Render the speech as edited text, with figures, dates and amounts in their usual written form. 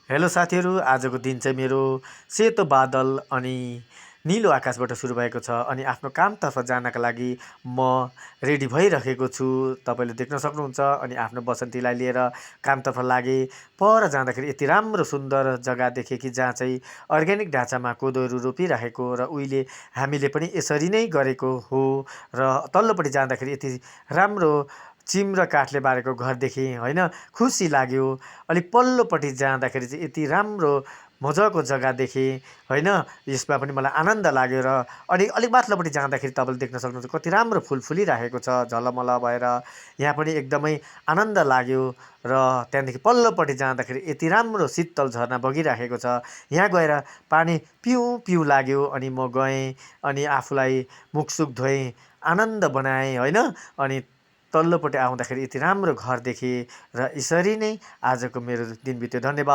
Hello साथीहरू, आजको दिन चाहिँ मेरो सेतो बादल अनि निलो आकाशबाट सुरु भएको छ अनि आफ्नो कामतर्फ जानका लागि म रेडी भइरहेको छु। तपाईँले देख्न सक्नुहुन्छ अनि आफ्नो बसन्तीलाई लिएर कामतर्फ लागेँ। पर जाँदाखेरि यति राम्रो सुन्दर जग्गा देखेँ कि जहाँ चाहिँ अर्ग्यानिक ढाँचामा कोदोहरू रोपिराखेको र उहिले हामीले पनि यसरी नै गरेको हो। र तल्लोपट्टि जाँदाखेरि यति राम्रो चिम र काठले बारेको घर देखेँ होइन, खुसी लाग्यो। अलिक पल्लोपट्टि जाँदाखेरि चाहिँ यति राम्रो मजाको जग्गा देखेँ होइन, यसमा पनि मलाई आनन्द लाग्यो। र अनि अलिक माथिल्लोपट्टि जाँदाखेरि तपाईँले देख्न सक्नुहुन्छ कति राम्रो फुल फुलिराखेको छ झलमल भएर, यहाँ पनि एकदमै आनन्द लाग्यो। र त्यहाँदेखि पल्लोपट्टि जाँदाखेरि यति राम्रो शीतल झरना बगिराखेको छ, यहाँ गएर पानी पिउँ पिउँ लाग्यो। अनि म गएँ अनि आफूलाई मुखसुख धोएँ, आनन्द बनाएँ होइन। अनि तल्लोपट्टि आउँदाखेरि यति राम्रो घर देखेँ र यसरी नै आजको मेरो दिन बित्यो। धन्यवाद।